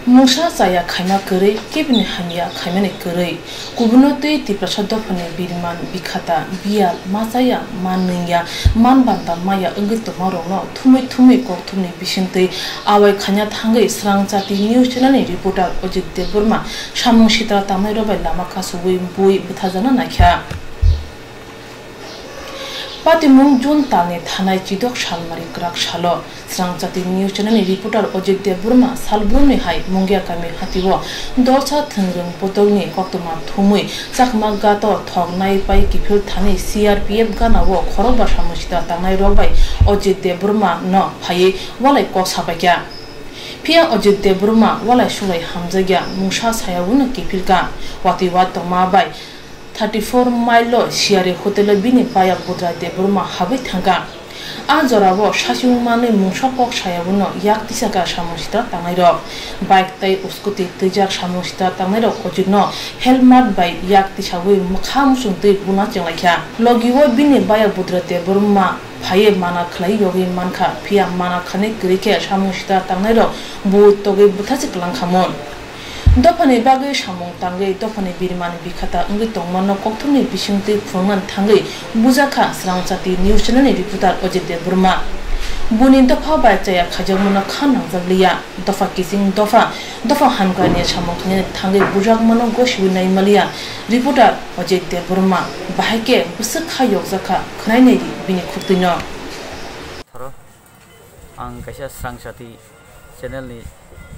Musa saya khaima kore kebini hamia khaimane kore kubunote ti prasadofane birman bikhata bial masaya mannya manbanta maya angito marongno thumai ko thumni bisinte awai khanya thangai srangchati news channel ni reporter Ojit Deburma samung sitra tamai robai lama khasui bui buthajana nakhya Patimung Jun Tane Thanai Chidok Shalmari Krak Shalo Srangchati News Channel reporter Ojit Deburma Salbrumni Hai Mungya Kami Hatiwo Dorsa Thengrung Potogni Koktoma Thumui Chakma Gato Thognai Pai Kipil Thani CRPF Ganawo Khoroba Samushita Tanai Robai Ojit Deburma No Phai Walai Kosabakya Pia Ojit Deburma Walai Sulai Hamzagya Musa Sayawuna Kipilka Wati Wato Mabai 34 mile Siare Hotel Bini Paya Budra Deburma Habit Hanga Azoravo Shashung Mane Mushakok Shayabuno Yak Tisaka Shamushita Tamairo Bike Tai Uskuti Tijak Shamushita Tamairo Kojino Helmet by Yak Tishawi Mukham Sunti Bunachalaka Logiwo Bini Paya Budra Deburma Paye Mana Clay Yogi Manka Pia Mana Kane Grike Shamushita Tamairo Bu Toge Butasik Lankamon Dopane Bagay Shamong Tangai, Dopane Birman Bikata, Ungitong Mano Koktumni Bishunti Purman Tangai, Buzaka, Srangchati News Channel reporter Ojit Deburma. Bunin Dofa by Jaya Kajamuna Khanang Zavlia, Dofa Kissing Dofa Hangani Shamong Tangai, Bujak Mano Goshwina Malia, reporter Ojit Deburma, Bahake, Busaka Yozaka, Kranedi, Bini Kutino. Angkasha Srangchati Channel ni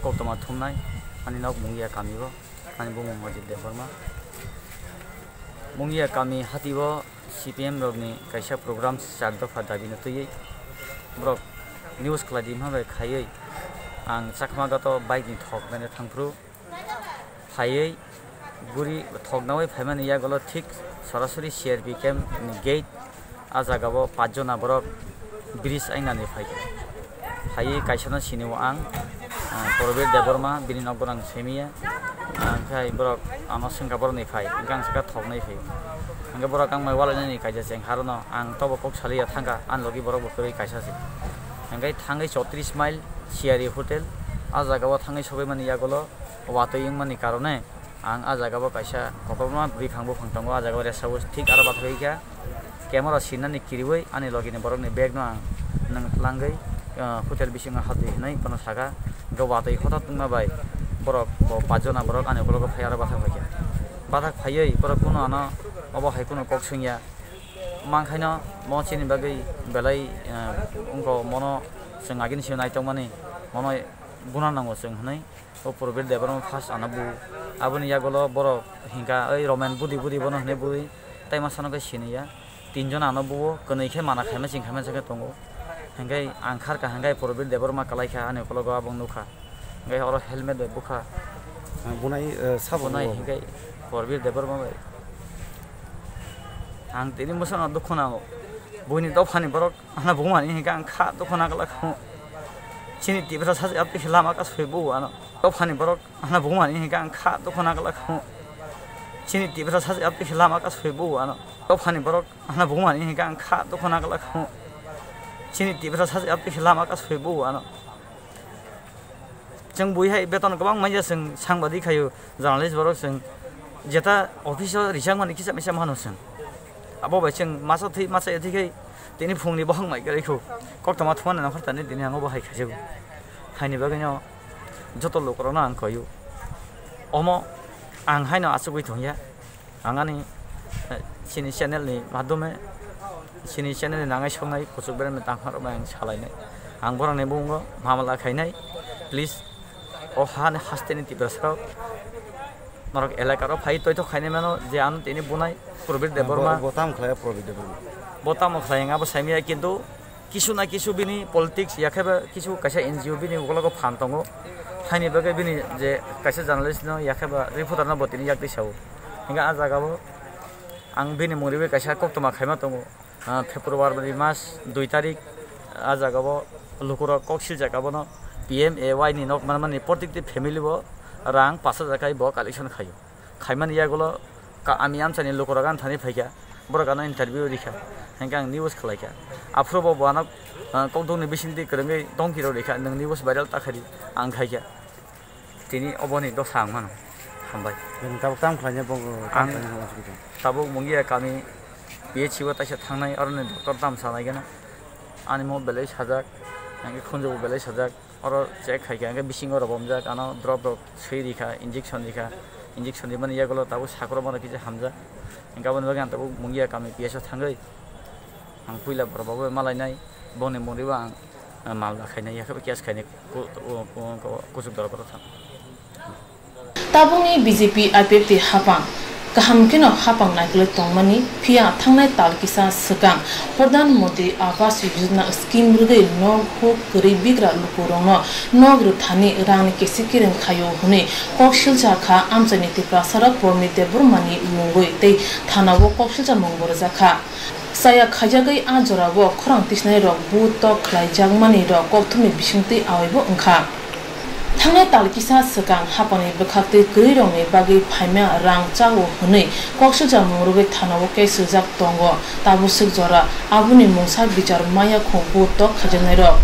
Koktoma Thumnai. Ani nok Mungya kami bo ani bung Ojit Deburma Mungya kami hatibo CPM rogni kaisa program chakdo phadabi na tuyei brok news kladi ma bai khayei ang chakma gato bike ni thok nane thangpru phayei guri thoknawai phaimani ya golo thik sarasuri CRP camp ni gate ajagabo 5 jona brok bridge ainani phayei kaisa na sinewo ang Ojit Deburma bini nokborang semia angkai borok ama singapore ni khai gang saka thoknai khai angka borok ang mai wala ni kaija cheng harono ang tobo kok salia thanga an logi borok bokoi kaisa se angkai thangai 34 mile Siari hotel ajagabo thangai sobai mani yagolo watoying mani karone ang ajagabo kaisa kokoma bri khangbo phangtango ajagabo resawo thik ara bathoi kya camera sinani kiriwai ani logi ni borok ni bag no nang langai hotel bisinga hadi nai kono saga Gawatai hotat tungma bai borok bo 5 jona borok ani borok phayara batha phakya batha phayei borok kuno ana obo hai kuno koksungya mangkhaina mo chini bagai belai ungko mono sengagin sinai tongmani mono buna nango seng hnai o Ojit Deburma first anabu abuni yagolo borok hingka ei roman budi bono hne budi taima sanoga siniya 3 jona anabu koneikhe mana khaima singkhama jaga tongo Hengkai angkar ka hengkai Ojit Deburma kalaikha ane kologo abong nukha hengkai oro helmet bai bukha bunai sabunai hengkai Ojit Deburma bai ang tini musana dukhona buni dofani borok ana bungmani hengkai angkha dukhona kala khamu chini tibra saje apni lama ka soibu ana dofani borok ana bungmani hengkai angkha dukhona kala khamu chini tibra saje apni lama ka soibu ana dofani borok ana bungmani hengkai angkha dukhona kala khamu Chini tibra saje apni lama ka soibu ano jeng bui hai beton gobang manja seng sangbadi khayo journalist borok seng jeta office risang mani kisa mesa mano seng abo bai seng masa thi masa ethi kai tini phungni bohang mai gari khu koktama thman na khartani tini ango bahai khajo haini bagano joto lokorona ang koyu omo ang haino asugui thongya angani chini channel ni madome Sini channel nangai songai kusuk beran metangkar orang salai ang borang ne bungo mamala khainai please o han hasteni tibrasau norok elakaro phai toy to khaine mano je an tini bunai Ojit Deburma botam khlaya Ojit Deburma botam khlaya ngabo saimia kintu kisu na kisu bini politics yakhaba kisu kaisa NGO bini ugologo phan tongo haini bagai bini je kaisa journalist no yakhaba reporter na botini yakti sau hinga ajagabo ang bini muribe kaisa koktoma khaima tongo February mas 2 tarik ajagabo lukura koksil jagabo no PMAY ni nok manmani protective family bo rang 5000 kai bo collection khayo khaimani yagolo ka ami amchani lukura gan thani phaikya borogano interview rikha hengkang news khlaikya afrobo boana kokdong ni bisinti krengai dongkiro rikha nang news viral takhari ang khaikya tini oboni dosa mano hambai tabuk tam khlanya bong tabuk mungia kami biye chiwa taisa thangnai arone doctor tam sanai gana ani mo belai sajak ange khunjo belai sajak oro check khai ange bisingo robomjak ano drop sei dikha injection di mani yagulo tabuk sakro mano kije hamja engkabon bagan tabuk mungia kami biasa thangai ang puila borbago malai nai bone moriba ang malda khainai yakha kias khainai kusuk dor koro thang tabungni BJP IPF ti hapang kaham keno hapang naikle tongmani phia thangnai talkisa sakang Pradhan Mantri Awas Yojana scheme rugai nog ho garibigra lukurongno nogru thani rangni kesikireng khayo hune kokshilja kha amchani tipra sarak promite burmani mungoi tei thanawo kokshilja mongbor jakha saya khajagai a jorabo khorang tisnai rok bu to khlai jangmani rok kopthumi bisingti awaibo ongkha Thangnai talkisa sakang hapani bekhakte grirongni bagi phaimya rang chawo hunei kokshilja mungrubai thanawo keisujak tongo tabusuk jora abuni mungsa bichar maya khongbu to khajanai rok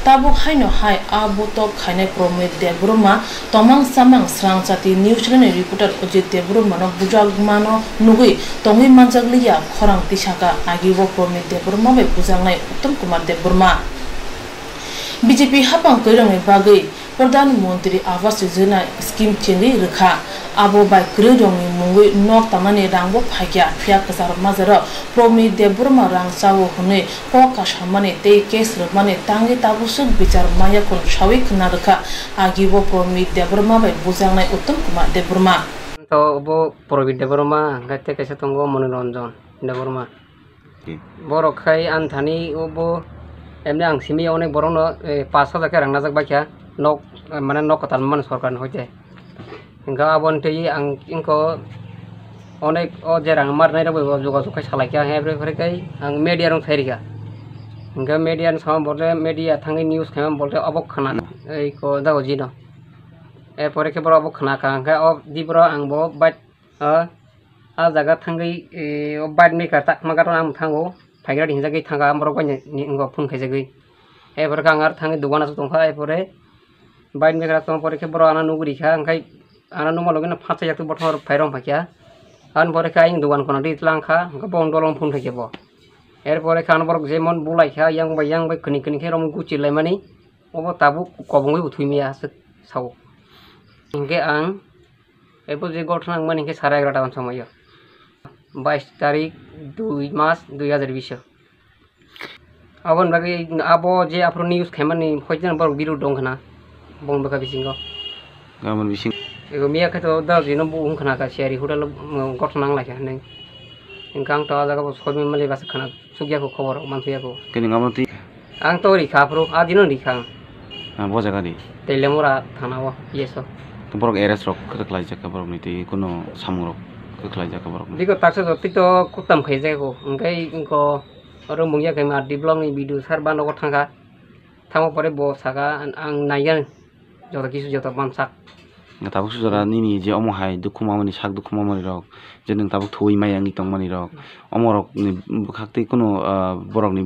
tabuk haino hai abuto khainai promit debruma tomang samang srangchati news channel reporter Ajit Debruma no bujagmano nugui tongui manjagliya khorang tisaka agibo promit debruma bai bujangnai Uttam Kumar Debruma BJP hapang koirongni bagai Pradhan Mantri Awas Yojana scheme cheni rekha abo bai grirongni mungui nok tamani rangbo phagya phya kasar mazara promi Debruma rang chawo hunei koka samani tei case rokmani tangi tabusuk bichar maya kon shawi khna rekha agibo promi Debruma bai bujangnai Uttam Kumar Debruma to bo promi Debruma gaite kaisa tongo Manoranjan Debruma boro khai anthani obo emne ang simi onek borono 500 টাকা rang najak baikya nok mane nok kotan man sorkar hoite engka abon tei ang ingko onek o je rang mar nai rabo jogajuk kai salakya hebre phore kai ang media rong thairika engka media sam bolte media thangi news kham bolte abok khana ei ko dago jino e pore ke boro abok khana ka angka o dibro ang bo bat a jaga thangi o bat me ka tak magar am thango phagira hinjagi thanga amro ko ni ngo phun khaijagi e pore ka angar thangi dugana su tongkha e pore বাইন মেঘরা তোমার পরে বড় আনা নুগুরি খা ওখাই আনা নুমা লগে না 5000 তো বঠর ফাইরম ফাকিয়া আন পরে খাই দোকান কোন দিতলাং খা বং দলং ফোন থাকেব এর পরে খান বড় যেমন বুলাই খা ইয়াং বাই খনি খে রম গুচিলাই মানি ওব তাবু কবঙ্গই উথুইমিয়া সাও ইনকে আং এরপর যে ঘটনা মানে ইনকে 11:30 টাকা সময় 22 তারিখ 2 মাস 2020 আবন বাকি আবো যে আপনি নিউজ খাইমানি হইতেন বড় বিরু দংখনা bong baka bisingo gaman bising ego miya khato da jino bung khana ka shari hudal gotnang la kha nei ingkang to jaga bo sobi mali bas khana sugya ko khobor mansuya ko keni ngamati ang to ri kha pro adino ri kha bo jaga ni telemura thana wo yeso to borok rs rok khlai jaka borok ni ti kono samung rok khlai jaka borok diko takse to tito kutam khai jai ko ngai ingko aro mungya kai ma develop ni video sar ban ko thanga thamo pore bo saga ang naigan jota kisu jota bansak tabuk sujara nini je omo hai dukhuma mani sak dukhuma mani rok je nang tabuk thui mai angi tong mani rok omo rok ni khakte kono borok ni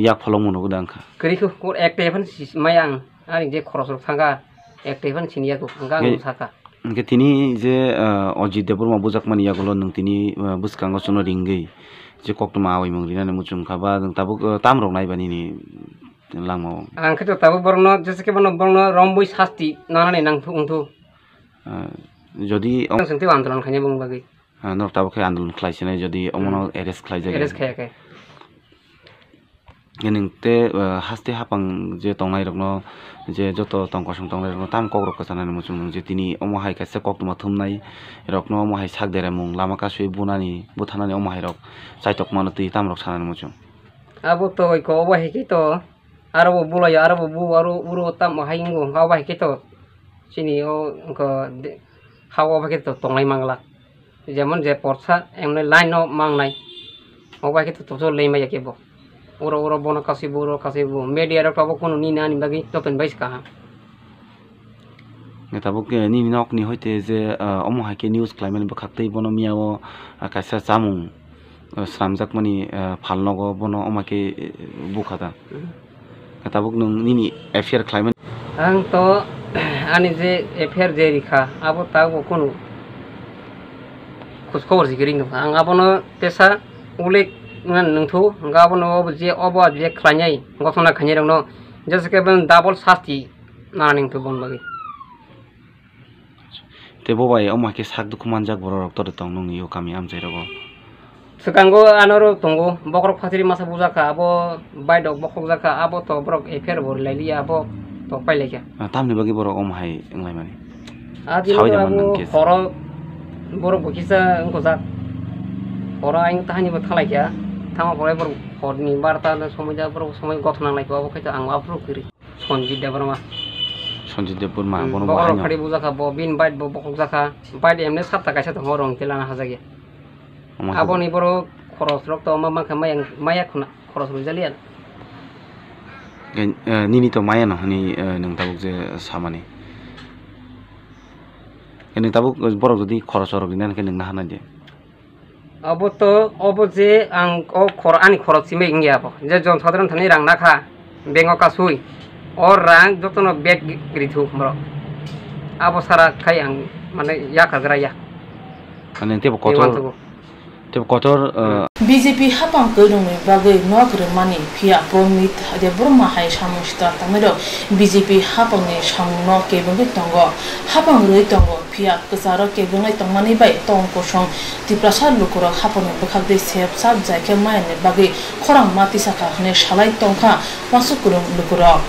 yak pholong mono gudang kha kri ko ko ektevan mayang ani je khoros rok thanga ektevan sinia ko gang saka ke tini je Ajit Debruma bujak mani yagulo nang tini buskango chuno ringai je koktuma awai mongri na muchung khaba nang tabuk tam rok nai bani ni langmo ang khato tabu borno jese ke borno romboi shasti nanani nang ungtu jodi senti আন্দোলন খাইনে bung bagi nor tabuk ke andolon khlaise nai jodi omono rs khlai jage rs khaya ke gening te haste hapang je tongnai rok no je joto tongko song tongnai rok no tam kok rok ka sanani muchung je tini omo hai kaise koktuma thumnai rok no omo hai sak dere mung lama ka sui bunani buthanani omo hai rok chaitok mano tui tam rok sanani muchung abo to ko obo heki to aro bulay aro bu aro uro tam haingo hawa heki to sini o ko hawa heki to tonglai mangla যেমন যে পরসা এমনি line মাংনাই oba heki to so lei mai yakebo uro bono kasibu media ro tabo kono ni nani bagi to pen bais ka tabuk ni nok ni hoite je omo hake news climate bakhaktei bono miao kaisa samung sramjak mani phalnogo bono omake bukhata tabuk nung nini affair climate ang to ani je affair je rikha abo tago kono khos khobor jiring ang abono pesa ulik nungthu gabono je obo je khlanyai gotona khani rong no jeske ben double sasti naning tu bon bagi te bobai oma ke sak duk manjak borok tor tong nong yo kami am jai rogo sekango anoro tongo bokrok phatiri masa bujaka abo baidok bokok jaka abo to brok affair bor laili abo to paileka tamni bagi borok om hai englai mani adi abo horo borok bukisa engko jak horo aing tahani bo thalaikia tama pore borok horni barta na somoja borok somoy gothnang laiko abo kaita ang apro kiri sonjit debrama Sonjit Burma bono bahaya khari bujaka bo bin bait bo bokok jaka bait emne sapta kaisa to horong telana hajage abo ni boro khoros rok to mama khamayang maya khuna khoros rujalian nini to maya no ni nang tabuk je samani nang tabuk borok jodi khoros rok dinan ke nang hana je abo je ang o khor ani khoros sime ingya bo je jon sadron thani rang nakha bengo kasui or rang jotono beg grithu bro abo sara khai ang mane ya kagra ya ane te kotor BJP hapang kerung bagai nokre mani pia promit de Burma hai samusta tamero BJP hapang ne samno ke bungi tongo hapang roi tongo pia kesaro ke bungai tongmani bai tong kosong tiprasar lukura hapang bekhak de sep sab jai ke mai ne bagai khorang mati saka ne shalai tongkha masuk kurung lukura